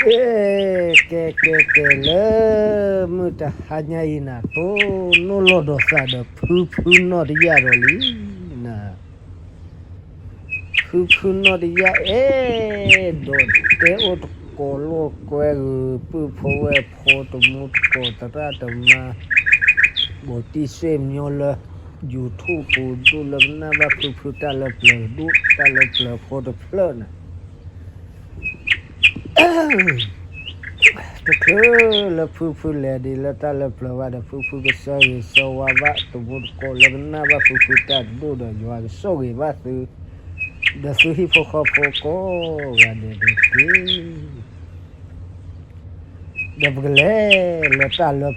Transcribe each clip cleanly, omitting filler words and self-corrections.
ke le muta hanya ina to no lo do sa de phu no de ya do li na phu no de ya do te o ko lo ko pu pho we pho to mu ko ta ta ta ma bo ti se myo le YouTube do le na ba phu ta le ple do ta le ple pho to ple na the clue la poo lady la tala plava the poo so wa to would call never poo that do the you are so what the suhi for ko the gle la tala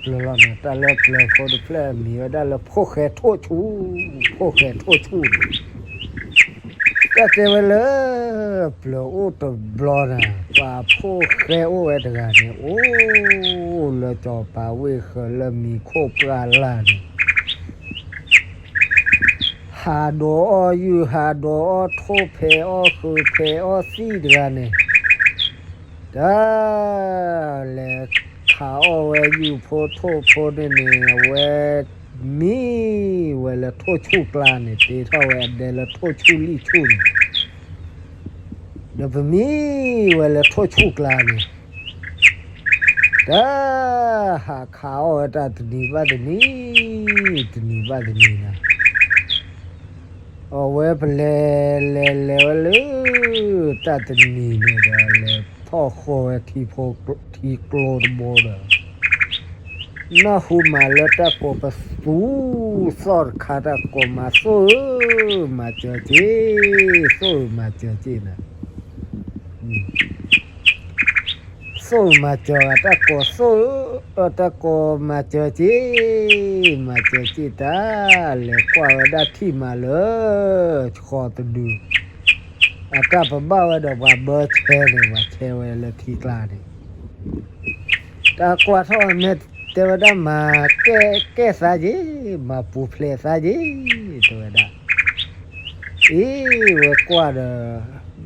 for the plan me da la poke to chu cái thế mà plo to blona và phô khe ô ấy cái này ô là cho bà quê khờ là mi khô pra là hà đồ yu hà đồ thô phe ô khư phe ô xí cái này đó là khảo ô yu phô thô phô này nè mi là thô chu plan này thì thôi đây là thô chu li chu đó mi là thô chu plan này đó hà khảo ta đi vào đi nè ở về ta đi nè là thô khô thì close border na huma leta ko pasu sor khata ko ma so ma che na so ma cha ta ko ma che ta le kwa da thi ma le kho to du ata pa ba da ba ba che we le thi kla ni ta kwa tho me te vada ma ke sa ji ma pu ple sa ji te vada we kwa da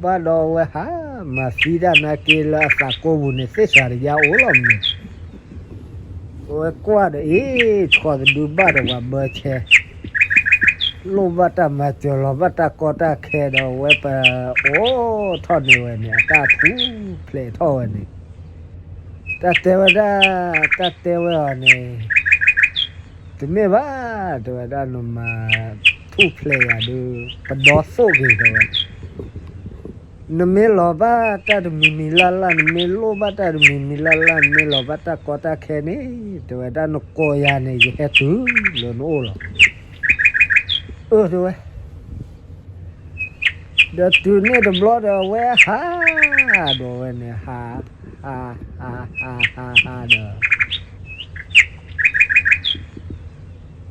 ba do we ha ma si da na ke la sa ko bu ne se sa ya o lo mi we kwa da chwa du ba da wa ba che lo ba ta ma cho lo ba ta ko ta khe da we pa o tho ni we ni ta thu ple tho ni ta te wa ne te me ba te wa da no ma thu player do pa do so ge do no me lo ba ta mi la no me lo ba ta mi la me lo ba ta ko ta khe ni te wa da no ko ya ne ye he tu lo no lo do the tu ne the blood where ha do ne ha da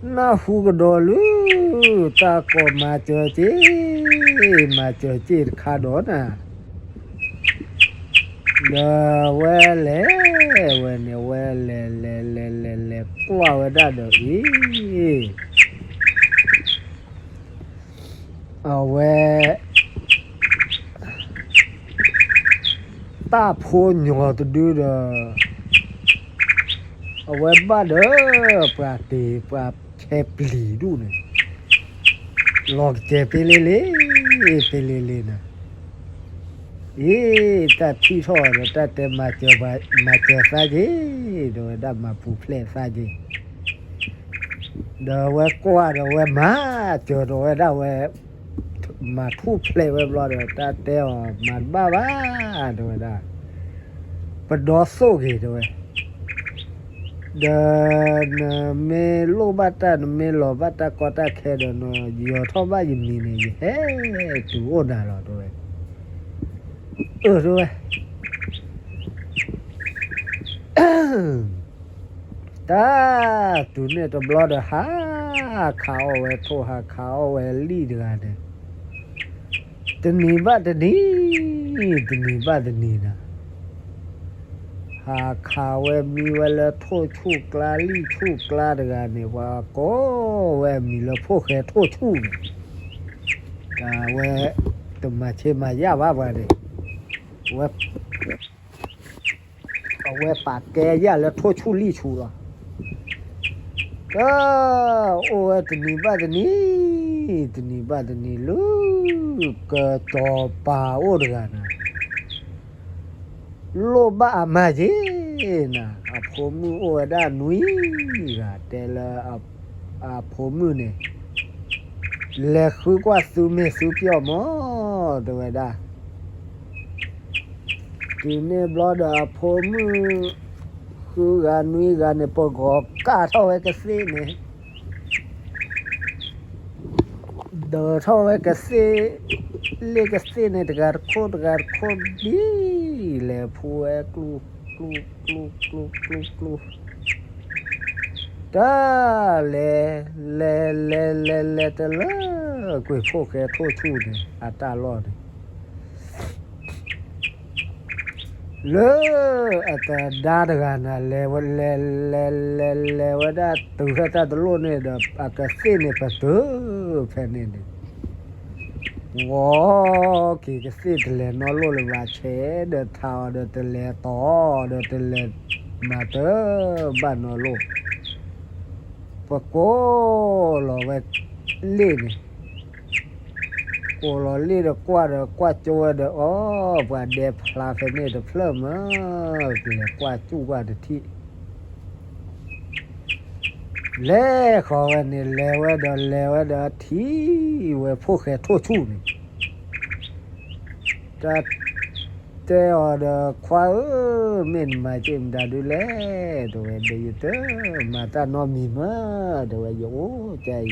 na hu do lu ta ko ma che kha do na da we le kwa we da do we ta phô nhỏ to do the we ba de pra che pli du ne log che pelele na ta thi tho ta te ma che sa ji do da ma pu ple sa ji do we kwa do we ma cho do we da we ma thu ple we blo do ta te ma ba do da pa do so ge do we da me lo bata ko ta khe do no yo tho ba yin ni ne he tu o da lo do we do we ta tu ne to blo do ha khao we tho ha khao we li da de tni ba ni na ha kha we mi we le tho chu kla li chu kla da ne wa ko we mi le pho khe tho chu da we to ma che ma ya ba de we เวปากแกย่าแล้วโทษชูลี่ชูละก็โอ้ยตนีบ้าตนีลูกก็จอป่าโอ้ดกันนะโลบ้ามาเจนะผมมือโอ้ด้านนุ้ยก็แต่ละผมมือเนี่ยและคือกว่าสูเมสูเปียวมอตัวด้าทีนี้บลอดผมมือคือการนุ้ยกันเนี่ยปกกาเท่าไอ้กระสีเนี่ยเดินเท่าไอ้กระสีเล็กกระสีเนี่ยตะการโคตรดีเลยผู้ไอ้กลูตาเลตะละกุยพวกแกโทษชูเนี่ยตาลอดle ata dadagana le wada tuata dulu ne da akase ne patu phene ne wo ki kase le no lo le wa che de tha de le to de le ma te ba no lo pa ko lo we le ne cô lo li được qua chua được và đẹp là phải nghe được phơm á thì là qua chu qua được thị lẽ khó này leo đó thì về phố khé thô chu này ta teo được khoa mình mà chim đã đi lẽ rồi bây giờ mà ta nói mì mà rồi dỗ chạy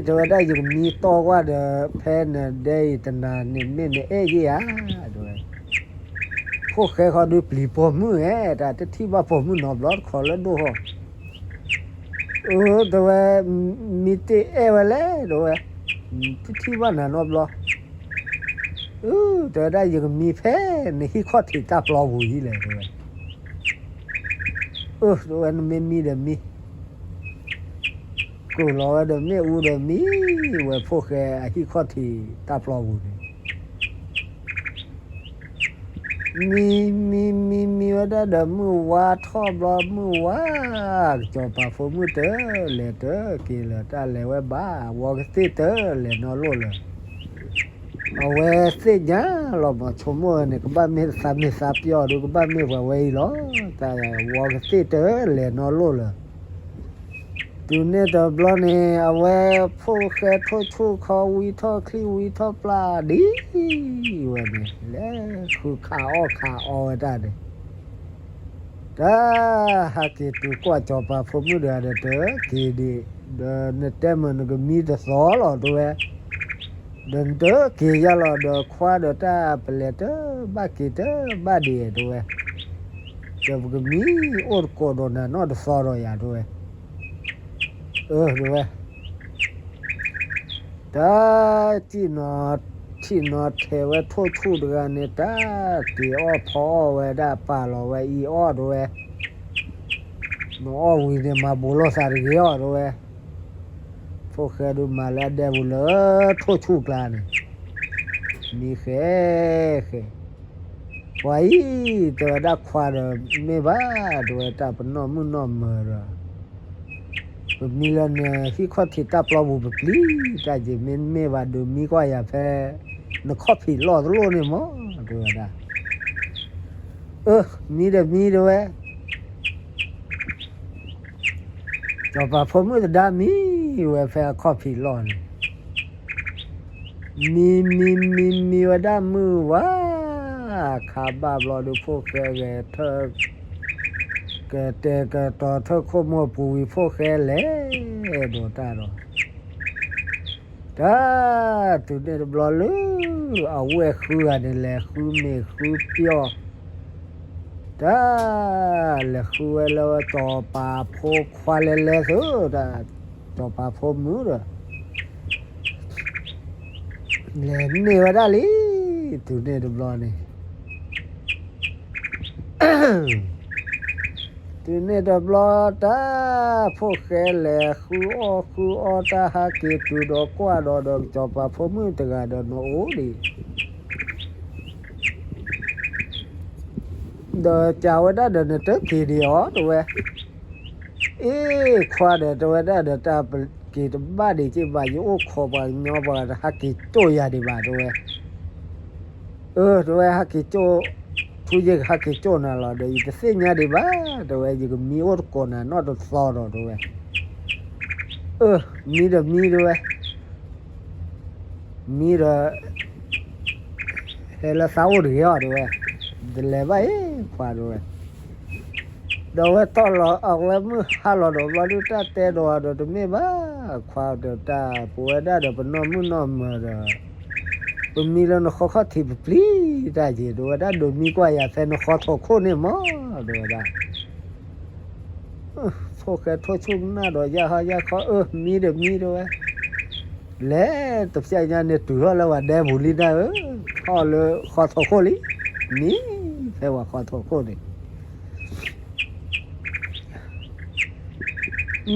ตัวได้ยังมีโตกว่าเดแพนได้ตนานี่นี่ยี่อ่ะด้วยพวกเขาดูปลีปอมือแต่ที่ว่าปอมือนอบลอดขอแล้วดูตัวมีเตวแล้วด้วยที่ว่าน่ะนอบลอตัวได้ยังมีแพนที่ข้อที่ตาปลอหูยเลยด้วยตัวนั้นไม่มีเดมีกูรอเดี๋ยวนี้อูเดี๋ยวนี้เว้ยพวกแกที่ข้อที่ตาปลอบูนี่มีว่าได้เดี๋ยวมือว่าท่อบรอมือว่าจอปาฟมือเตอเลเตอกี่เลยตาเลวบ้าวอกสิเตอเลนอโลเลยเอาเวสิจ้าเรามาชมว่าเนี่ยก็บ้านมีสาปียอดูก็บ้านมีว่าเวหรอแต่วอกสิเตอเลนอโลเลยดูเนี่ยตัวบลอนี่เอาไว้พวกแกทั่วชูเขาวิทอคลีวิทอปลาดีวันนี้แล้วคือขาอได้เลยถ้าหากตัวกว่าจอปาผมไม่ได้เด้อกี่ดีเดินเต็มมันก็มีแต่สอหรอตัวเดินเด้อกี่ยาหรอเด้อคว้าเด้อตาเปลี่ยนเด้อบ้ากี่เด้อบ้าดีตัวเดี๋ยวก็มีอดโกดนะนอดสอรอยาตัวด้วยแต่ที่นอเทวะทั่วชูดกันเนี่ยแต่ที่พอไว้ได้ป่าเราไว้ด้วยน้อวิเนี่ยมาบุโรสาริเกอด้วยพวกแกดูมาแล้วเดบุเลทั่วชูกันมีแค่ไว้ตัวดักควาไม่บ้าด้วยแต่ปนมือนมือระมีแล้วเนี่ยที่ข้อที่ตาปลอบุบลีแต่จะไม่ว่าดูมีก็อย่าแพ้นกข้อผิดหลอดโลเนี่ยมั้งตัวน่ะมีด้วยจอปาผมก็ได้มีเว้ยแพ้ข้อผิดหลอดมีว่าได้มือว่าขาบาบรอดูพวกแกเธอแต่ก็ต่อเธอข้อมูลปุ๋ยพวกแกแล้วดูตาดูตัวเด็กบล้อลูเอาไว้คืออะไรแหละคือไม่คือเปียวแล้วคือแล้วต่อปลาพกควายแล้วต่อปลาพกมือแล้วนี่ว่าได้ลิตัวเด็กบล้อนี่ตัวนี้ดับล้อตาพวกแกแหละคือตาหาเกตุดอกว่าดอกจอปาพมือตะกาดอนโอดี เดจาวได้เดนเตอกีดีอ๋อตัวเอ๊ควาเดตัวได้เดตากีตบ้าดีจีบ้าอยู่ขอบาญอบาฮักกีโจยาดีบ้าตัวตัวฮักกีโจทุยฮักกีโจน่ะล่ะเดี๋ยวจะเสียญาดีบ้าตัวอยู่ก็มีอดก่อนน่ะนอตซอดตัวมีด้วยมีเฮลสาวเรียด้วยเดลไปควาด้วยเดี๋ยวตอนเราออกแล้วมือฮัลโหลเดี๋ยวเราดูตาเตะดูเดี๋ยวไม่บ้าควาเดี๋ยวตาปวดได้เดี๋ยวเป็นน้องมือน้องมือเดี๋ยวเป็นมีแล้วนกเขาทิพย์ปลีได้จีดูได้ดูมีกว่าอย่าเส้นนกเขาทอคนเนี่ยมั้งดูได้โทษแค่โทษชุ่มหน้าดอกยาเขามีด้วยแล้วตบใจยาเนี่ยตัวแล้วว่าได้บุรีได้เขาเลยเขาทอคนเลยนี่แปลว่าเขาทอคนเลย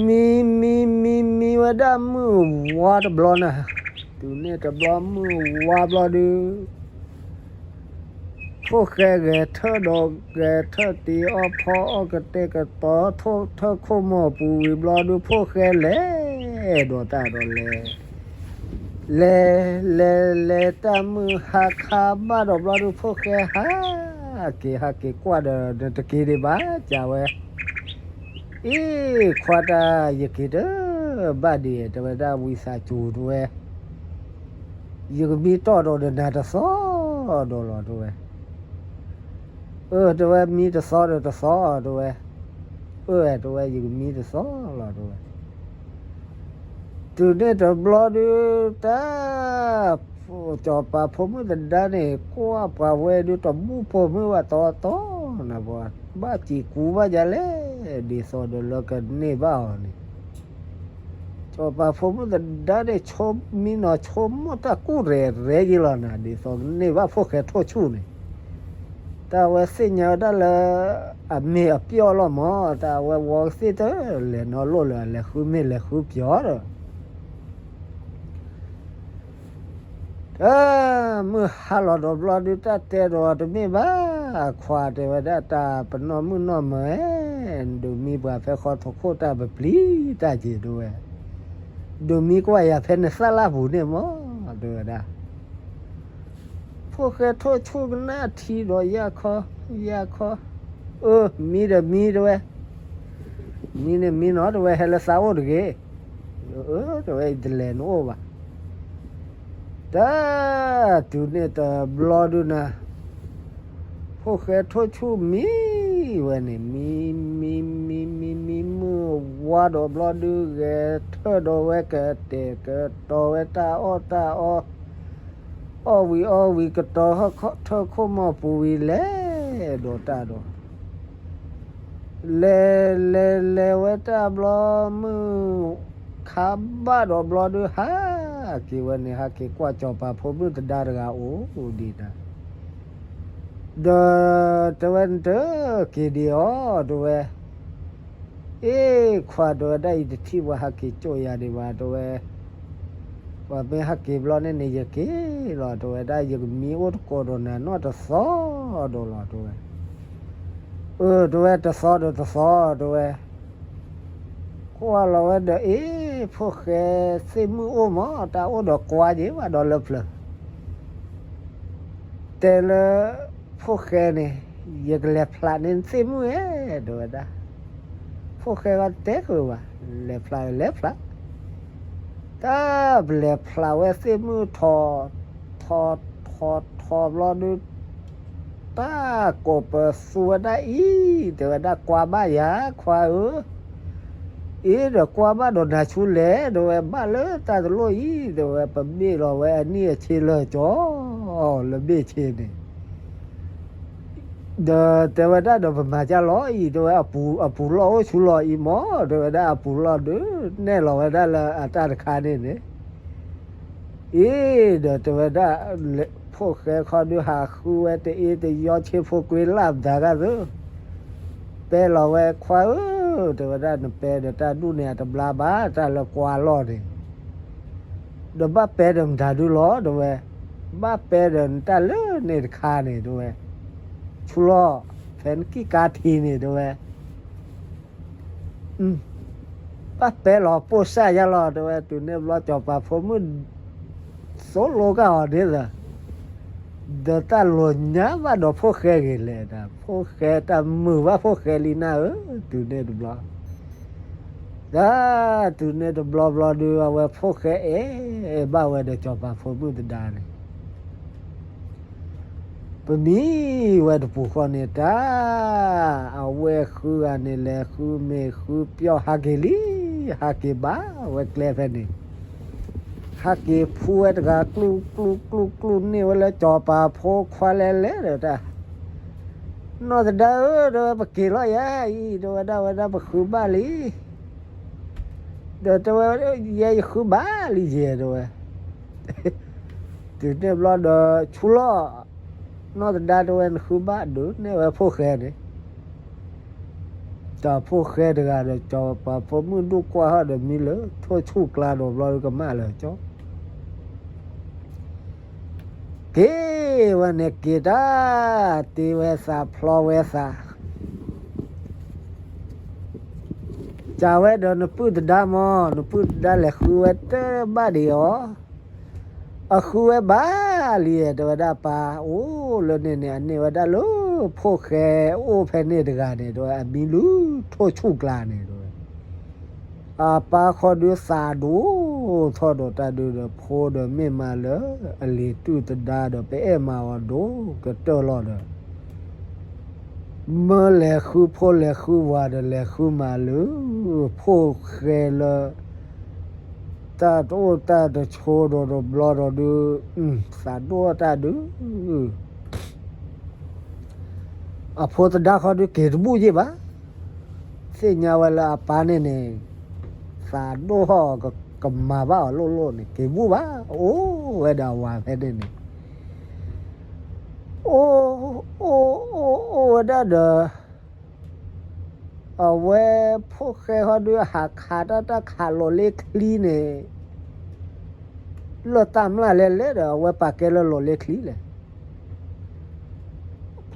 มีว่าดามือวาดบลอนะตัวเนี่ยจะบลอมือวาดบลอดูพวกแกเธอดอกแกเธอตีอ้อพออ้อกระเตกระต่อโทษเธอโคมอปูวิบลอดูพวกแกเล่ดอตาดอเล่ตามือหักขาบ้าดอกบลอดูพวกแกฮักเกกว่าเดตะกี้ดีบ้าจ้าเว้ควาดายกิดบาดีแต่ว่าดาวิสาจูด้วยยังมีต่อดอกนาตะซอดอลอด้วยแต่ว่ามีตะซอด้วยแต่ว่ายังมีตะซอลอด้วยตัวเนี่ยตะบลอดูตาจอปาผมมันดาเนี่ยกว่าปาเวดูตะมูผมว่าต่อนะบ่บ้าจีกูว่าจะเล่ดีสอดแล้วกันนี่บ้านี่จอปาผมมันดาเนี่ยชมมีหนอชมตะกูเรจิลานะดีสอดนี่ว่าพวกแค่โทษชูนี่แต่ว่าสิ่งเดียวได้ละมีเปียวละมั้งแต่ว่าวอสิเตอเลยนอโลเลยคือไม่เลยคือเปียวละมือฮัลโหลดบลอดูตาเตรอดมีบ้าควาเทวดาตาปนมือนอมดูมีบ่าเฟขอทโคตาแบบปลีตาจีด้วยดูมีกว่าอย่าเพนซาลาบูเนี่ยมั้งดูนะพวกแกโทษชูกันหน้าทีรอยาคอมีด้วยมีเนี่ยมีนอด้วยเฮลสาวด้วยด้วยเดลนโอวะตาตัวเนี่ยตาบลอดูนะพวกแกโทษชูมีวันนี้มีมือวาดบลอดูแกเธอดอเวกเตกตอเวตาอวีกตอเธอโคมาปูวีเล่ดอตาดอเลเวตาบลอมือขับบ้าดอบลอดูฮะกี่วันนี้ฮะกี่กว่าจอปาผมรู้แต่ดาร์กาโอ้ดีนะเดตะวันเตอกี่เดียวด้วยควาดได้ที่ว่าฮะกี่โจยาดีว่าด้วยว่าเป็นฮะกี่บลอเนี่ยนี่จะกี่รอด้วยได้ยังมีอดโกดนะนอตซอดอลอด้วยด้วยตซอด้วยว่าเราเดพวกแกซิมือโอมาตาโอดอกว่าจีว่าดอลเลฟแต่ละพวกแกเนี่ยยังเล็บพลานินซิมือดูได้พวกแกว่าเตะคือว่าเล็บพลาถ้าเล็บพลาเวซิมือทอรอดูตากบสัวได้แต่ว่าได้กว่าบ้ายาควาเดี๋ยวกว่าบ้านโดนหาชุนเล่เดี๋ยวบ้านเลยตาตัวลอยเดี๋ยวปั๊มนี่เราไว้อันนี้เชื่อเลยจ้อแล้วไม่เชื่อเนี่ยเดี๋ยวแต่ว่าได้เดี๋ยวมาจะล้อเดี๋ยวปูล้อชุนล้อหมอเดี๋ยวได้ปูล้อเด้อแน่เราได้ละอัตราคาเนี่ยเดี๋ยวแต่ว่าได้พวกแกเขาดูหาคู่แต่ยอดเชื่อพวกกุยลาบด่ากันเด้อแต่เราไว้ควายแต่ว่าได้เปเดี๋ยวตาดูเนี่ยตบลาบ้าตาละกว่าล้อเนี่ยเดี๋ยวบ้าเปเดี๋ยวตาดูล้อด้วยบ้าเปเดี๋ยวตาเลื่อนเนี่ยคาเนี่ยด้วยชุล้อแฟ นกี่กาทีนี่ด้วยป้าเป๋หล่อปูซ่ายาหล่อด้วยตัวเนี่ยหล่อจอปาผมมันโซโลก็อ่อนนี่แหละเดี๋ยวตาหล่นเนี้ยว่าดอกพวกแค่กี่เลยนะพวกแค่ตามือว่าพวกแค่ลีน่าตัวเนี่ยดูบล้อตัวเนี่ยดูบล้อดูว่าพวกแค่บ้าว่าเดี๋ยวจอปาผมมันจะได้เนี่ยปมีว่าดูผู้คนเนี่ยตาเอาเวคืออันนี้แหละคือเมคือเปียวฮักเกลีฮักเกบ้าว่าเคลฟนี่ฮักเกพูดกับกลูนี่ว่าแล้วจอปาโพควาเลเล่เด้อตานอตดาเด้อปะกิร้อยอีเด้อว่าปะคือบ้าลีเด้อตัวเย่คือบ้าลีเจเด้อตัวเนี่ยบลอดชุลอนอตดาตัวนั้นคือบ้าดูเนี่ยว่าพวกแค่เนี่ยจอพวกแค่เด้อจอปาผมมึงดูกว่าเด้อมีเลยทั่วชูกลาดบลอดก็มาเลยจ้อเกวันนี้กีตาตีเวสาพลอเวสาจาเวดนพูดดามอนพูดได้เลยคือเวทบ้าเดียวคือเวบ้าเลียดวดาปาโอ้ลเนี่ยนี่วดาลูพวกแกโอ้เพนเนตกันเนี่ยด้วยมีลูทั่วชูกลาเนี่ยด้วยปาขอดูสาดูทอดตาดูโพดไม่มาเลยอลีตุตดาเปเอมาวดูก็ตลอดเมื่อแลคือพอแลคือว่าแลคือมาเลยพวกแกละตาโตตาโชดบลอดดูสาดูตาดูพอตดาเขาดูเกิดบุญบ้าเสียงาวลาปานเนี่ยสาดูห่อก็มาบ้าโลนี่เก็บบุบ้าโอ้เวดาว่าแค่นี้โอ้ดาเด้อเอาไว้พวกเขาดูหักขาตาขาโลเล็กลีเนี่ยโลตามละเล่เด้อไว้ปากแกโลเล็กลีเลย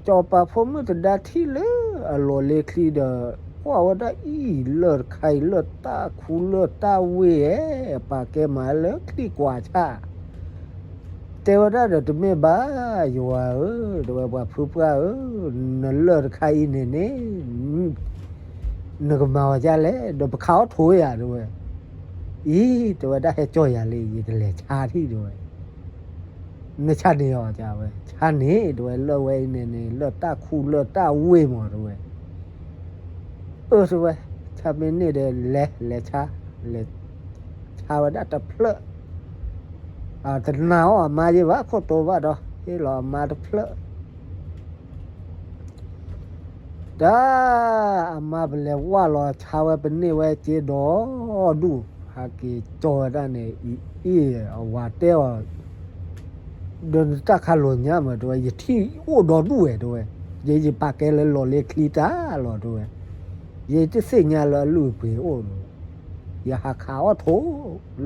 จอปาผมมันจะได้ที่เลยโลเล็กลีเด้อว่าได้เลือดไข่เลือดตาคูเลือดตาเวปากแกมาเลิกลีกว่าชาแต่ว่าได้เดี๋ยวไม่บ้าอยู่ว่าเดี๋ยวว่าพูดว่านั่นเลือดไข่เนี่ยนึกมาว่าจะเลยเดี๋ยวเขาถุยด้วยตัวได้ให้จ่อยอะไรยี่กันเลยชาที่ด้วยไม่ชาเนี่ยจ้าเว้ยชาเนี่ยด้วยเลือดเว้ยเนี่ยเลือดตาคูเลือดตาเว้ยหมดด้วยสิเว้ยชาเป็นนี่เดี๋ยวเละชาว่าได้แต่เพลอแต่หนาวมาจีวะโคตรตัวว่าดอกที่หล่อมาแต่เพลอด้ามาเป็นเลยว่าหล่อชาวเป็นนี่ไว้เจดอดูหากีจอด้านเนี่ยว่าเตี้ยเดินตะขาลเนี่ยมาด้วยยี่ที่โอ้ดอดูด้วยยี่ปากแกเลยหล่อเล็กลีตาหล่อด้วยยี่ที่เสียงหล่อลูกไปโอ้ยหาขาวโถ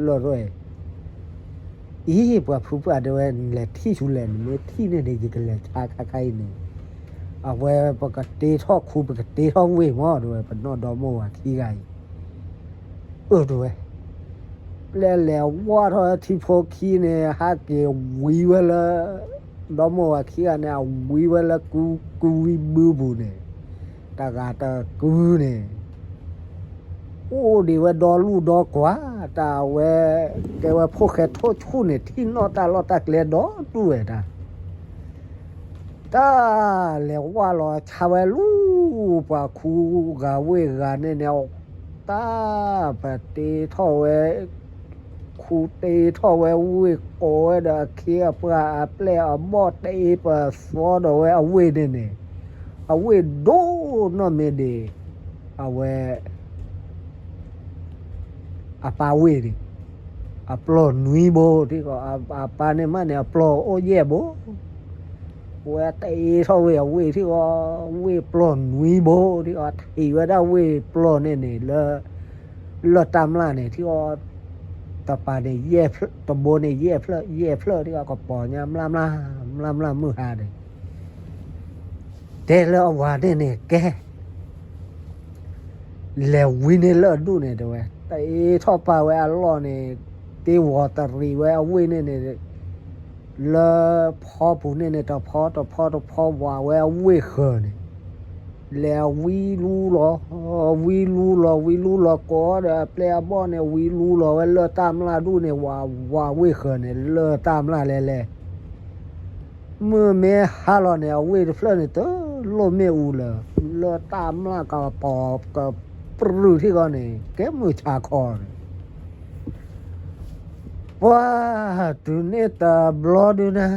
หล่อด้วยปว่าผู้ว่าด้วยแหละที่ชุเลนเมื่อที่เนี่ยยี่กันเลยชาคาเนี่ยเอาไว้ปกติท่อคูปกติท่อเวมอด้วยเป็นนอดอมว่าขี้ไก่ด้วยแล้วว่าท่อที่พอขี้เนี่ยหาเกวีเวลาดอมว่าขี้กันเนี่ยวีเวลากูวีบูเนี่ยตากาตากูเนี่ยโอ้ดีว่าดอลูดอกว่าตาเวแกว่าพวกแค่โทษชูเนี่ยที่นอตาลอตาเกลียดอด้วยนะตาแล้วว่าเราชาวลูปะคูกาเวกาเนี่ยตาปฏิท่อเวคูตีท่อเวโอ้ยดาเคียปลาเปล่าบอดตีปะสวดเวเอาเวเนี่ยเอาเวโดนอเมเดเอาเวปาเวดิปลอนุยโบที่ก็ปาเนี่ยมันเนี่ยปลอโอเย่โบเวตีท่อเวที่ก็เวปลอนุยโบที่ก็ที่ว่าได้เวปลอเนี่ยเลตามล่าเนี่ยที่ก็ตะปาเนี่ยเย่ตะโบเนี่ยเย่เพลที่ก็ปอเนี่ยมลามมือหาเนี่ย แต่ละวันเนี่ยแกแล้ววินเลอดูเนี่ยด้วยแต่ทอปาเวอลอเนี่ยตีวอตรีเวอวินเนี่ยเลอพอผู้เนี่ยต่อพอว่าเวอวิเคเนี่ยแล้ววิลูลอก็เดเปลย์บอลเนี่ยวิลูลอเวเลอตามลาดูเนี่ยว่าวิเคเนี่ยเลอตามลาเลเมื่อเมฮาลอเนี่ยวิฟลเนี่ยตัวโลเมอูเลอตามลากับปอบกับปรื้ที่ก่อนเนี่ยแกมือชาคอว้าตัวเนี่ยตาบลอดูนะ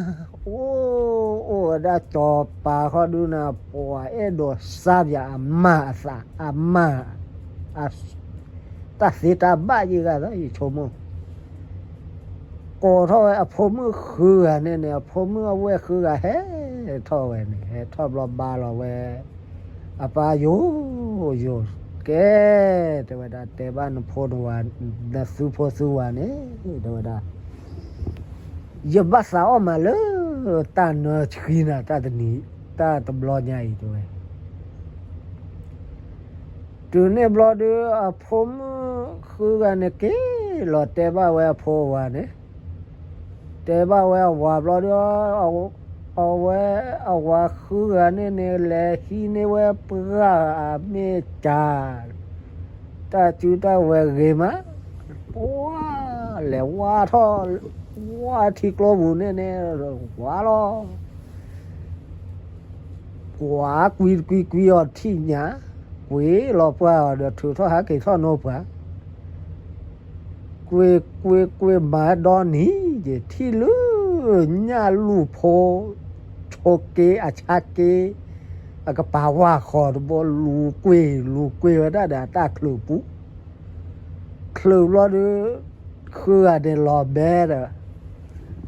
โอ้ได้จอบปาเขาดูนะปว่าโดซาบยาอามาอาตาสิตาบ้าจีกันแล้วอีชมก็เท่าไอ้ผมมือคือเนี่ยผมมือเว้คือเฮ้เท่าไอ้เนี่ยเท่าบลอบาลเว้อาปาโยแกแต่ว่าแต่บ้านพอดวันดัสุพอสุวานี่แต่ว่ายบสาวมาเลยตานชีนาตาตนี้ตาตบลอใหญ่ด้วยตัวเนี่ยบลอดูผมคือกันเนี่ยเกลอแต่บ้าเว้พอวันเนี่ยแต่บ้าเว้ว่าบลอดูเอาว่าคือกันเนี่ยแหละที่เนี่ยเว้เปล่าเมจ่าตาจุดาเว้เกมาว้าแล้วว่าท่อว่าที่กลัวบุญเนี่ยว่าล้อกว่ากุยอดที่เนี้ยกุยรอป่าเดี๋ยวถือท่อหากี่ท่อโนป่ากุยมาดอนนี้เดี๋ยวที่ลือเนี่ยลูโพโชเกอาชาเกก็ป่าว่าขอดบอลูกุยว่าได้เดี๋ยวตาคลือปุ๊คลือรอดูคือเดี๋ยวรอแบ่เด้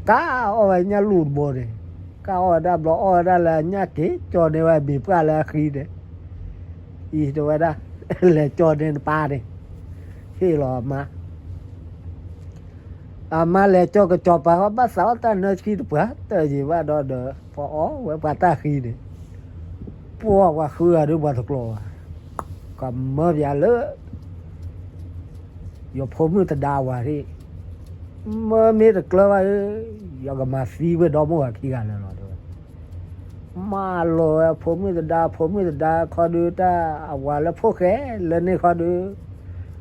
ก้าเอาไว้เนี่ยลูดบ่เลยก้าเอาได้บ่เอาได้แล้วเนี่ยเก๋จอดในไว้บีบกันแล้วขี้เด้อีตัวได้แล้วจอดในป่าเด้ที่รอมาแล้วจอก็จอป่าว่าบ้าสาวตาเนขี้ตัวแต่จีว่าดอเด้อพออ๋อไว้ป่าตาขี้เด้พวกว่าคือดูบ่ตกลงก็เมื่ออย่าเลอะอยู่ผมมือตะดาวว่าที่เมื่อมีแต่กลัวว่ายากมาซีเวดอมว่าขี้กันแล้วด้วยมาเลยผมมือตะดาขอดูตาเอาว่าแล้วพวกแกแล้วนี่ขอดู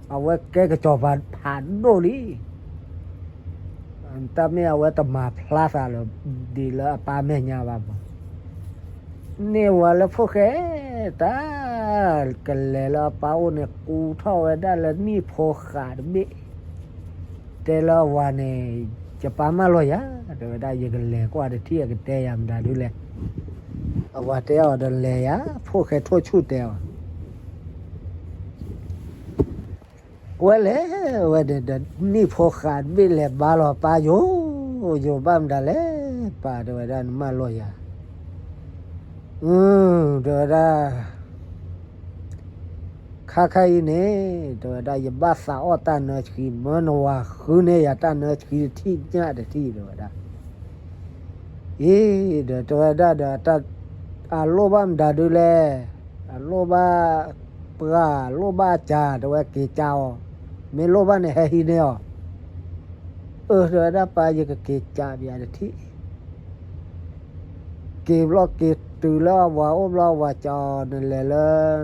เอาไว้แกก็จอบผ่านโน่นี่แต่ไม่เอาไว้แต่มาพลาสแล้วดีแล้วป้าแม่ยาบ้านี่ว่าแล้วพวกแกตากันแล้วป้าเนี่ยกูเท่าได้แล้วนี่พอขาดมิแต่ละวันเนี่ยจะปามาลอยเดี๋ยวได้ยังเลยกว่าเที่ยกันแต่ยามได้ดูแลเอาว่าเที่ยวเดินเลยพวกแค่ทั่วชุดเดียวว่าแล้วว่าเดี๋ยวนี่พอขาดไม่เลยบาลปาโยบ้ามได้เลยปาเดี๋ยวได้มาลอยเดี๋ยวได้ข้าใครเนี่ยเดี๋ยวได้ยบ้าสาวตาเนื้อชีมันว่าคืนเนี่ยตาเนื้อชีที่เนี่ยเดี๋ยวที่เดี๋ยวได้เดี๋ยวได้เดี๋ยวตาโลบ้ามได้ดูแลโลบ้าเปล่าโลบ้าจ่าเดี๋ยวเกี่ยเจ้าไม่โลบ้าเนี่ยให้เนี่ยเดี๋ยวได้ไปยังเกี่ยจ่าเดี๋ยวที่เกี่ยบล็อกเกี่ยtừ loว่าจอนั่นแหละ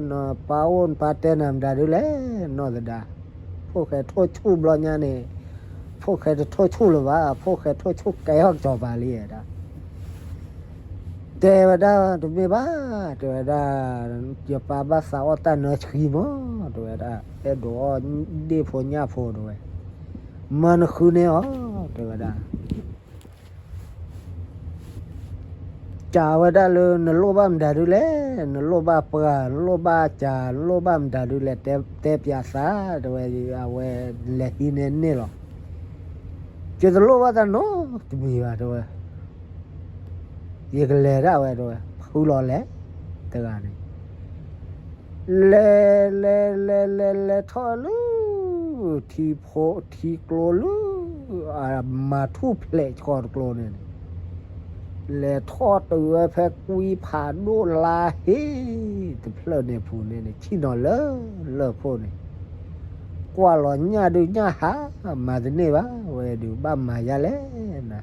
เนาะป้าอ้นป้าเต้นนำได้ดูแลเนาะได้พวกแกโทษชูบลอเนี่ยนี่พวกแกจะโทษชูหรือว่าพวกแกโทษชูแกห้องจอบาลีอ่ะแต่ว่าได้ตัวไม่บ้าตัวได้อย่าป้าบ้าสาวตาเนื้อชีมั้งตัวได้ดูดีพอเนี่ยพอด้วยมันคือเนี่ยตัวได้จ่าว่าได้เลยนโลบ้ามได้ดูแลนโลบ้าเปล่านโลบ้าจ่านโลบ้ามได้ดูแลแต่พิอาษาด้วยเอาไว้เล่นนี่หรอจะโลบ้าตาโน้จะมีว่าด้วยยังเล่ได้ไว้ด้วยผู้หล่อเล่แต่กันเล่ทอลูที่โพที่กลัวลูมาทุบเละคอร์กลัวเนี่ย le tho tu phe kui pha do la he te phlo ne phu ne chi no le pho ne qua lo nya du nya ha ma de ne ba we du ba ma ya le na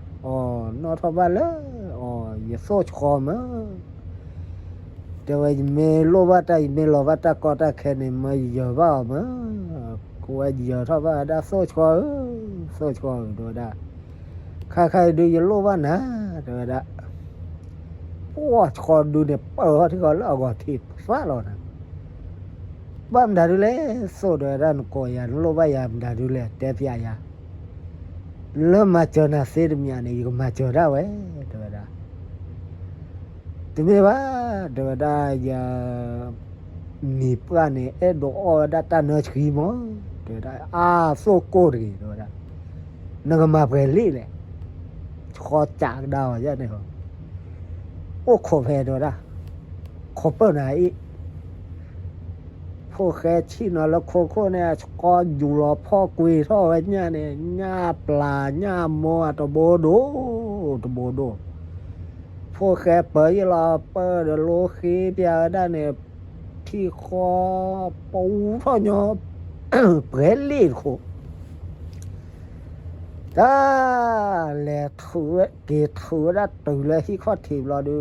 no tho ba le ye so cho ma de we me lo ba ta me lo ba ta ko ta khe ne ma yo ba ma ko we yo tho ba da so cho do da khai du ye lo ba na do da哇，看ดูเนี่ยที่เขาเล่าก็ทิพฟ้าหรอนะบ้านดาดูเลยโซดารันก็ยันโลบายามดาดูเลยแต่พี่ยาเริ่มมาเจอหน้าเสียดมีอันนี้ก็มาเจอได้เว้ยเดี๋ยวได้ถึงแม้ว่าเดี๋ยวได้จะมีเพื่อนเนี่ยดอกดัตตาเนื้อชีมั้งเดี๋ยวได้โซโกรีเดี๋ยวได้นั่งมาเปลี่ยนเลยขอจากดาวอย่างนี้เหรอโอ้ขอแพ้ด้วยนะขอเปิดไหนพวกแค่ชี้นแล้วโคเนี่ยก็อยู่รอพ่อกุยท่อไว้เนี่ยหญ้าปลาหญ้ามัวตะโบโดพวกแค่เปิดรอเปิดโลคีเปียได้เนี่ยที่คอปูท่อเนาะเปลี่ยนลิ้นโคถ้าแหละถือเกถือได้ตื่นเลยที่ข้อทีมเราดู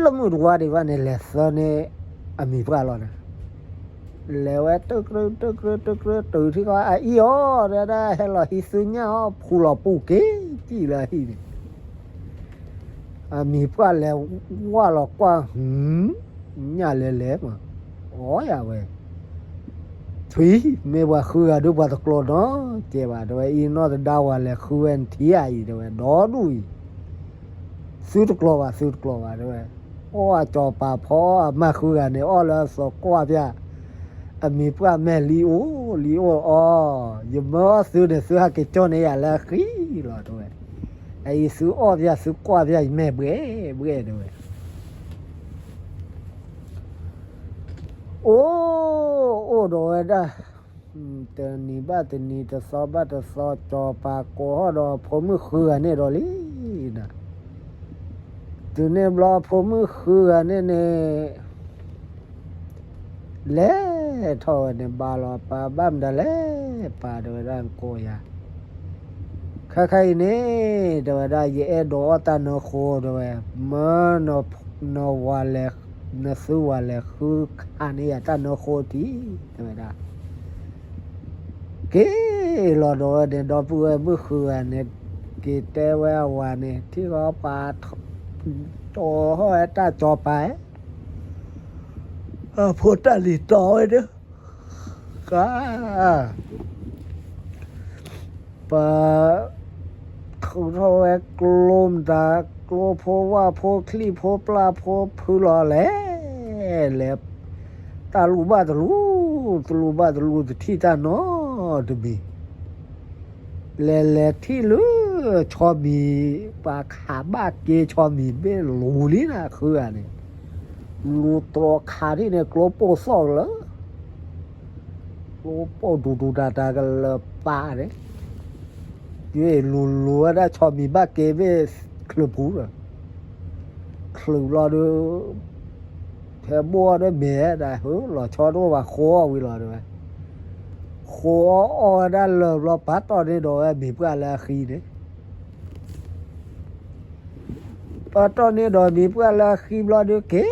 แล้วมือว่าดีว่าในแหละเนี่ยมีปลาหรอนะแล้วตึกตื่นที่ก็อีอ๋อได้ให้เราฮิซุเนี่ยผู้เราปูเก๋กี่เลยนี่มีปลาแล้วว่าเรากว่าเนี่ยเละๆมาอย่าเว้ยทุยไม่ว่าคือดูว่าตะกลอเนาะเจ้าว่าด้วยอีนอตดาวอะไรคือเอ็นที่ไอ้ด้วยดอดุยสุดกลอว่าด้วยจอป่าพอมาคือเนี่ยแล้วสกว่าพี่มีปลาแม่ลีโออย่ามาซื้อเนี่ยซื้อให้เจ้าเนี่ยละขี้หรอด้วยไอ้ซื้อพี่ซื้อกว่าพี่แม่เบื่อด้วยโอ้ดอยได้แต่นี่บ้าแต่นี่แต่ซอบ้าแต่ซอจอปากโกดอผมคือเนี่ยดอลี่นะตัวเนี่ยรอผมคือเนี่ยเล่ทอเนี่ยบาลอปาบ้ามดาเล่ปาดอยร่างโกยาใครเนี่ยดอยได้เยดอตานโคดอยมันนวาเลนสุวาเลคืออันนี้ตานโคทีดอยได้เกลอดอเดดอปูมือคือเนี่ยเกเตววาเนี่ยที่เขาปาโตห้อยตาจอไปพูดตาลีต่อไว้เด้อก็ปะเขาเท่าไอ้กลมตากลัวเพราะว่าพวกคลีพวกปลาพวกพือหล่อแหละตาลูบ้าตาลูที่ตาเนาะตบีแหละที่ลูชอบมีปลาขาบ้าเกชอบมีเบลลูนี่นะคืออันนี้ลูตัวขาที่เนี่ยกลัวโปซ่อเลยกลัวโปดูดากันเลยปลาเนี่ยยี่ลูได้ชอบมีบ้าเกเวคลืบผูเลยคลืบรอดูแถวบัวด้วยเมียได้หล่อชอบด้วยว่าโค้วิรอด้วยโค้ได้เลยรอปัดตอนนี้โดยมีเพื่อนละคีเนี่ยปัดตอนนี้โดยมีเพื่อนละคีรอดูเก๋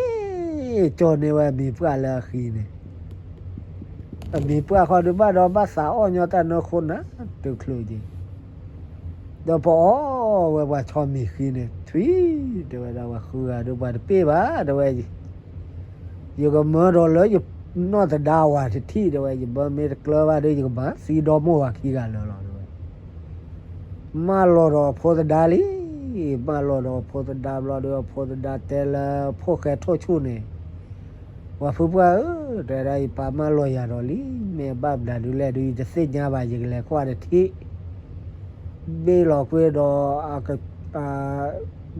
จนเนี่ยว่ามีเพื่อนละคีเนี่ยมีเพื่อนเขาดูบ้านเราบ้านสาวอ่อนแต่นคนนะตัวคลุยจริงเดี๋ยวพอว่าชอบมีคีเนี่ยทุยเดี๋ยวว่าคือเดี๋ยวว่าเป๊ะบ้าเดี๋ยวอยู่กับเมื่อเราเลยอยู่นอกจากดาวที่เดี๋ยวอยู่บ้านเมตกลัวว่าเดี๋ยวอยู่กับบ้านสีดอมว่าขี้กันเลยมาลอรอพอจะดาลีมาลอรอพอจะดาลอรอพอจะดาเตลพวกแกทั่วชูเนี่ยว่าผู้ว่าแต่ได้ปามาลอยารอลีแม่บ้านดาดูแลดูจะเสียหน้าบ้านยังไงกว่าเด็กที่เบลอกเวด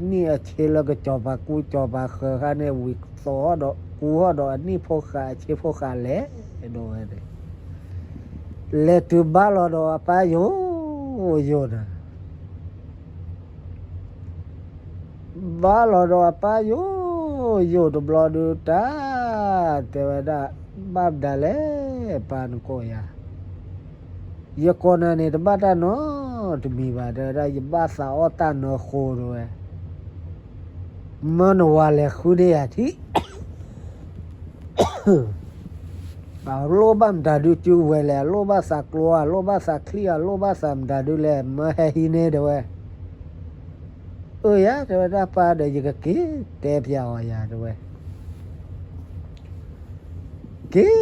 นี่เชลก็จอบกูจอบเขาข้าเนี่ยวิกซอดกูฮอดนี่พวกขาเชพวกขาเละโดยเละตัวบ้าลอดไปโยนะ บ้าหลอดป้าโยตบลอดูตาแต่ว่าดาบ้าดาเลปานโกยายกคนนี้ตบ้าตาโนตมีบ้าดาได้ยบ้าสาวตาโนโคโรเอมันวาเลคุเดียที่โลบัมดาดูจูเวลโลบาสักลัวโลบาสักเคลียโลบาสัมดาดูแลมาให้ฮินเนเดเวยาแต่ว่าป้าเดี๋ยวจะกี่เตะพิาวายาด้วยกี่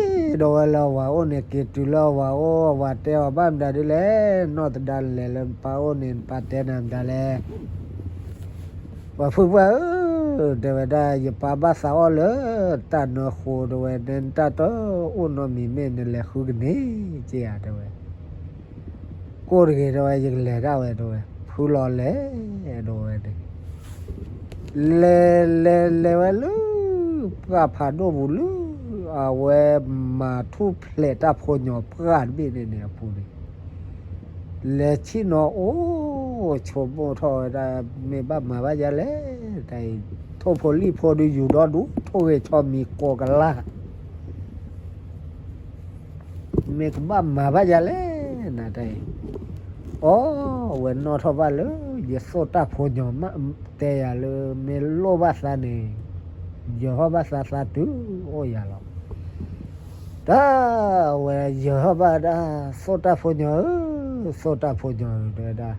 ดูแล้วว่าโอเนี่ยกี่ตุลาว่าโอว่าเตะว่าบ้านดาดูแลนอตดันเลยแล้วป้าโอเนี่ยป้าเตะน้ำดาแลว่าพูดว่าเดี๋ยวได้ยป้าบ้าสาวเลยตาโนโคด้วยเดินตาโตโอโนมีเมนเลยคุกนี่เจียด้วยกูเรียกด้วยยังเล่ได้ด้วยพูดล้อเลยด้วยเลวลูปราพาโนบุลูอาเวมาทุเพลตาพญอปราดบีเนี่ยพูดเลชิโนโอชมโทได้เมบ้ามาบ้าจะเลได้โทโพลีโพดูอยู่ดอดูโทเวชอมีโกกันละเมกบ้ามาบ้าจะเลนะได้โอ้เวนนอทว่าเลยยโซตาพญอมาเตยเลยเมโลบาสานียอฮบาสาสาตุโอยาลตาเวยอฮบาดาโซตาพญอโซตาพญอเดดา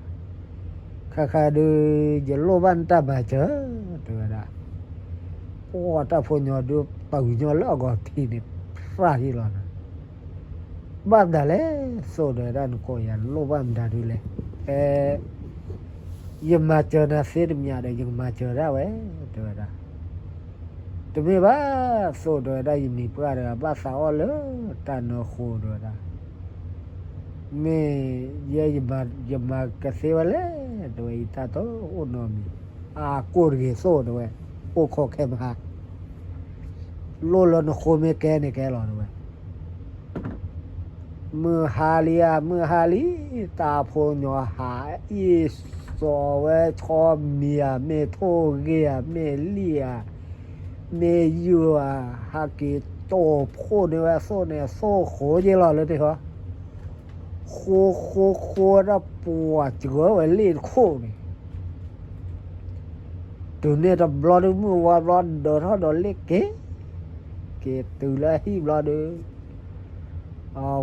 คาดูยโลบันตาบาเจเดดาโอตาพญอดูปะวิญญาลก็ทีนี่ฟราฮิลอนะบ้านดาเลโซเดดานโกยันโลบันดาดูเลยังมาเจอนะเสียดมีอะไรยังมาเจอได้เว้ยเดดาตมีบ้าโซเดดายิมีปราดบ้าสาวเลยตาโนโคเดดาเมยมากเสวเลโดยตาโตโอโนมีโกรเกโซด้วยโอโคเคมาโลโลนโคเมแกเนแกลอนด้วยมือฮาลีตาโพญอหาอีโซเวชอเมียเมโทเกียเมเลียเมยัวฮากิโตโพเนวโซเนโซโขเยลอเลยทีเหรอโคระปัวจือไว้เล่นโคนี่ตัวเนี่ยจะบลอดมือว่าบลอดเดินเขาโดนเล็กเก๋ตัวละฮีบลอด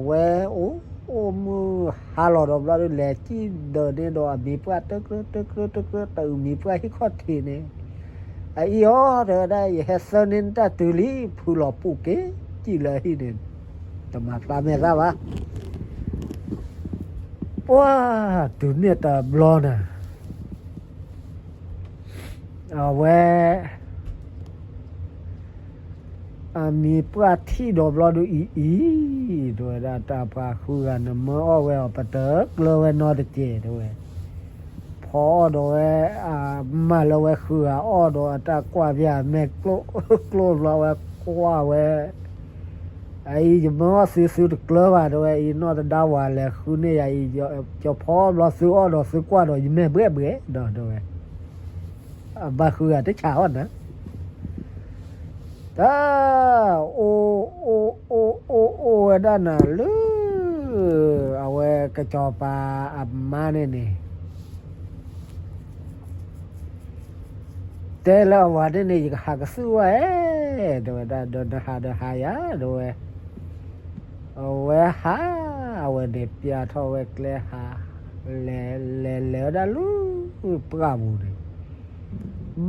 เวโอมือฮาลอดบลอดแหลจีเดินเนี่ยโดนมีปลาตึกตัวมีปลาที่ข้อทีเนี่ยไอ้ยอเธอได้เฮสนินตาตุลีผู้หลอกผู้เก๋จีละฮีเนี่ยจะมาปลาเมซ่าวะว้าตัวเนี่ยตาบลอนะเวมีปลาที่ดอบลอดูอีด้วยดาตาปลาคู่กันเมื่อเวลปะเตกเลยนอตเจด้วยพอด้วยมาเลยคือด้วยตากว่าพี่แม่กลัวเรากว่าเวไอ้จะมาซื้อตะกลัวว่าด้วยอีนอตดาวว่าเลยคือเนี่ยไอ้จะพอเราซื้อดอซื้อกว่าดอยิ่งแม่เบื่อด้วยบาคือที่เช้านะตาโอด้านน่ะลือเอาไว้กระจอปลาอับมาเนี่ยแต่แล้วว่าเนี่ยจะหากซื้อไว้ด้วยด้านเดินหายาด้วยเอาไว้เอาไว้เด็ดเปียทเอาไว้เกลี่ยหาเลด้านลูปลาบูนี่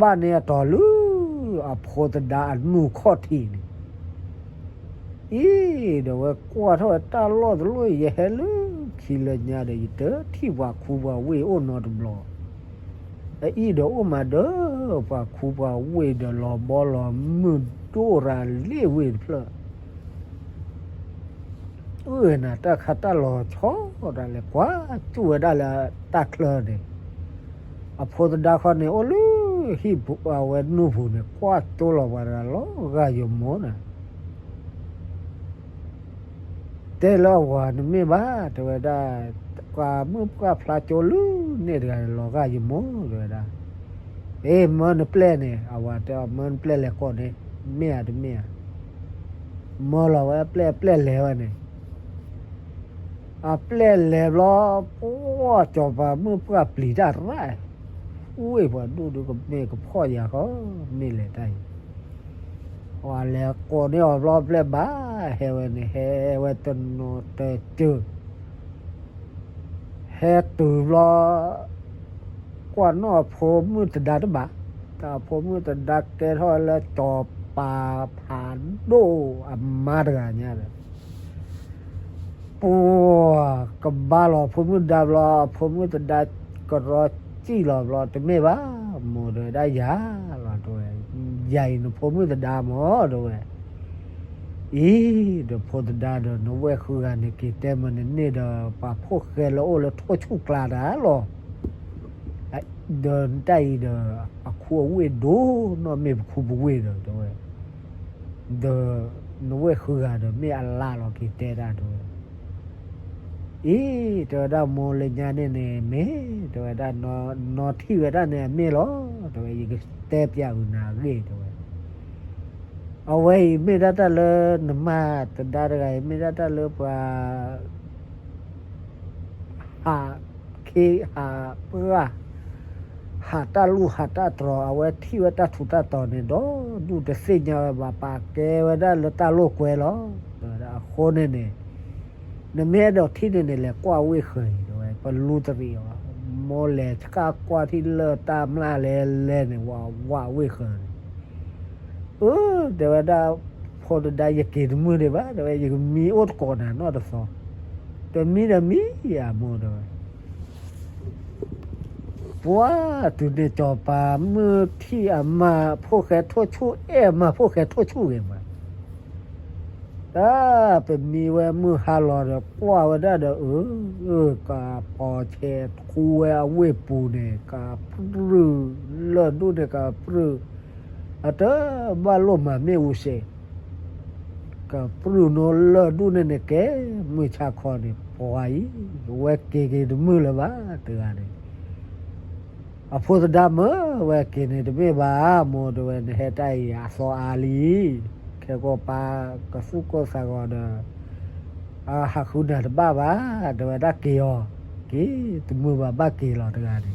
บ้านเนี่ยต่อลูพอตดานูข้อทีนี่เดี๋ยวกว่าเท่าตาลอดลุยเฮลูคิลญาเดยเตที่ว่าคูว่าเวโอนอดบลอเดี๋ยวมาเด้อว่าคูว่าเวเดลอบอลมือโดราเลเวเพลน่ะตาขัตลอชอได้เลยกว่าจั่วได้ละตาเคลเดพอตดาคนเนี่ยโอลูฮิบุเอาไว้นูฟูเนี่ยกว่าตัวเราว่าเราก็อยู่หมดนะแต่เราว่าไม่บ้าแต่ว่าได้กว่าเมื่อกว่าพลาโจลูเนี่ยเดี๋ยวเราก็อยู่หมดเลยนะ มันเปลเนี่ยเอาว่าแต่มันเปลแล้วก่อนเนี่ยเมียเมียมอเราว่าเปลแล้วเนี่ยเปลแล้วรอปัวจบมือเพื่อปลีดอะไรอุ้ยพอดูกับเมียกับพ่ออยากเขาไม่เลยได้ว่าแล้วก่อนเนี่ยรอเปลบ้าเฮวันเฮวันตโนเตเจอเฮตื่นรอกว่าน้อผมมือจะดัดบ้าแต่ผมมือจะดัดแกทอดแล้วจอบปลาผ่านโดมาเรื่องเนี่ยเลยปัวกับบ้าหรอผมมือดับรอผมมือจะดัดก็รอจี้รอแต่ไม่บ้าหมดเลยได้ยารอด้วยใหญ่หนูผมมือจะดาหมอด้วยเดี๋ยวพอจะดาเดี๋ยวหนูเวคือกันนี่กี่เต็มมันนี่เดี๋ยวป่าพวกแกแล้วโอ้แล้วทั่วชุกลาดาหรอเดินได้เด้อคัวเวดูนอไม่คูบเวเด้อด้วยเด้อนเวคือกันเด้อไม่อัลลาหรอกกี่เตระด้วยเดี๋ยวได้โมเลญาเนี่ยเมเดี๋ยวได้นอที่เวด้าเนี่ยไม่หรอเดี๋ยวยังเตะยาวนาเกยด้วยเอาไว้ไม่ได้แต่เลยนมาแต่ได้ไงไม่ได้แต่เลยป่าหาเคหาเพื่อหาตาลูหาตาตรอเอาไว้ที่ว่าตาทุตาตอนเนี่ยดูแต่เสียงว่าปากแกว่าได้แล้วตาโลกเวหรอคนเนี่ยแม่ดอกที่เนี่ยแหละกว่าเว้เคยด้วยปลูตรีว่าโมเลชกากว่าที่เลตามลาเลเนี่ยว่าเว้เคยเดี๋ยวได้พอได้ยากินมือเดี๋ยวเดี๋ยวยังมีอดก่อนนะนอดสอแต่มีนะมีอย่าโมด้วยปัวตุเดจอปามือที่มาพวกแค่ทั่วชูมาพวกแค่ทั่วชูเองมาเป็นมีเวมือฮาลอดปัวว่าได้เด้อกาพอเชคูเวเวปูเนี่ยกาปรืเลิศดูเนี่ยกาปรืบ้าลมมาไม่อุเสกาปรืโนเลิศดูเนี่ยแกมือชาคอเนี่ยปล่อยเวเกดูมือละบ้าเตือนเนี่ยพอจะดำเวกินเนี่ยไม่บ้าโมดเวเนี่ยให้ได้สออาลีแค่ก็ปากระสุกก็สักวันหักคุณเนี่ยบ้าเดี๋ยวได้เกี่ยวตัวมือบ้าเกี่ยวตัวนี้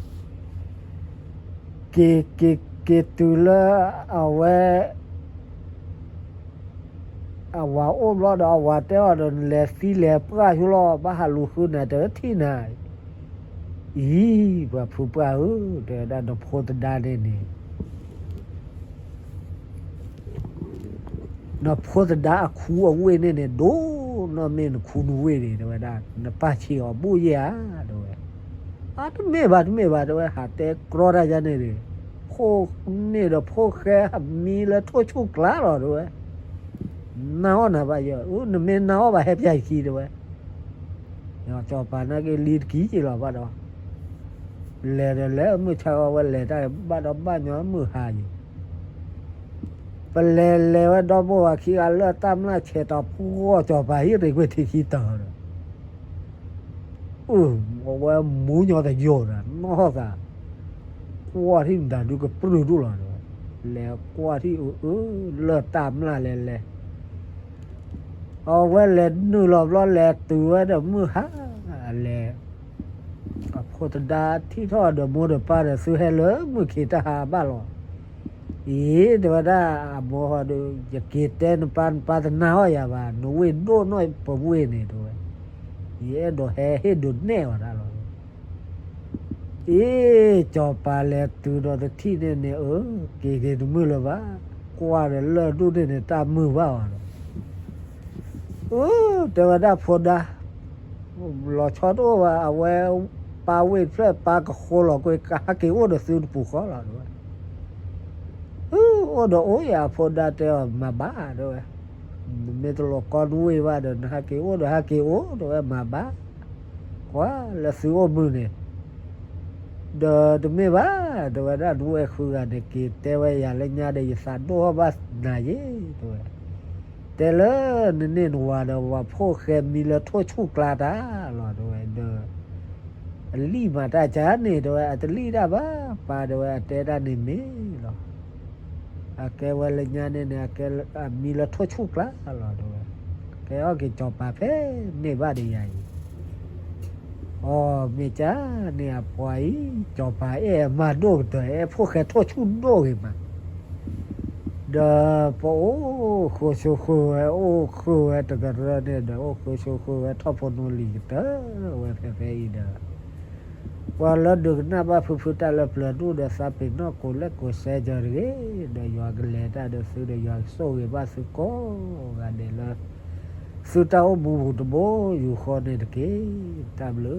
เกี่ยวตัวละเอาไว้เอาว่าโอ้รอดเอาว่าแต่ว่าเดินเลี้ยสีเลี้ยปลาชุลอบ้าหาลูกคุณเนี่ยเดี๋ยวที่ไหนว่าผู้ป่าเดี๋ยวได้พอจะได้เนี่ยนพอจะได้คูเอาไว้เนี่ยดูนเมนคูนเว้เนี่ยเดี๋ยวได้นป้าเชียวบุยาด้วยทุเมบาด้วยหาแต่กรอได้ยันเนี่ยพอเนี่ยเดี๋ยวพอแค่มีแล้วทั่วชุกลาหรอด้วยน้าวนะบ่ายนเมนน้าวบ่าให้ใหญ่ขี้ด้วยเนี่ยจอปานะก็ลีดขี้จีหรอบ่าดอแล้วมือชาวว่าเลยได้บ้านบ้านย้อนมือหายไปเลยว่าดอกบัวขี้อันเลือดตามหน้าเชตอพัวจอไปยังไงก็ที่ขี้ต่อเลยว่าหมูยอแต่โยนนอกจากกว่าที่มันดูกับปลื้มดูหรอแล้วกว่าที่เลือดตามหน้าเลยเอาไว้เลยนู่นรอบๆเลยตัวเดี๋ยวมือหาเลยพอตดาที่ทอดเดโมเดปาเดซื้อให้เลยมือขีตาหาบ้าหรอเดี๋ยวได้โมหะดูจะกีเต้นปานน้าอย่าบ้านหนูเว้นโดน้อยปะเว้นนี่ด้วยดูแห่ดูแน่ว่าได้หรอจอปาเลตูดอที่เนี่ยเกดูมือละบ้ากว่าเลยดูเนี่ยตามมือบ้าหรอเดี๋ยวได้พอได้รอช็อตว่าเอาไว้ปาเวทเพื่อปากระโคหรอกก็ฮักเกโอเดซื้อปูขอหรอด้วยโอ้ยพอได้แต่มาบ้าด้วยไม่ตลกก่อนด้วยว่าเดินฮักเกโอด้วยมาบ้าว่าแล้วซื้อมือเนี่ยเดินไม่บ้าด้วยได้ด้วยคืออันนี้กิแต่ว่าอย่าเล่นยาได้ยันด้วยบ้านายด้วยแต่ละนี่ว่าเดี๋ยวว่าพ่อแค่มีแล้วทั่วชุกลาดาหรอด้วย ลีมาตาจานนี่တော့အတလီတာပါပါတော့တဲတာနေမေလောအကဲဝလညာနေနေအကဲမီလထွတ်ချုပ်လာလောတော့ကဲโอเคကြောပါဖဲနေပါဒီယာကြီးအော်မေချာနေအပွားကြီးကြောပါမတော့တဲ့ဖို့ခဲထွတ်ချုပ်တော့ခေမှာဒါပိုခိုရှိုခိုအိုခိုတကရတဲ့ဒါအိုခိုရှိုခိုထောက်ဖို့နိုလီတာဝဲဖဲဖဲဤဒါဝါလာဒုနာဘာဖူဖူတာလပလဒူဒဆပ်ပင်နောကိုလက်ကိုဆဲကြရဲဒါယောဂလေတာဒဆူဒယောဆိုဝေဘာစကိုဂါဒေလာစူတောဘူဒဘောယူခေါ်နေတကေတဘလူ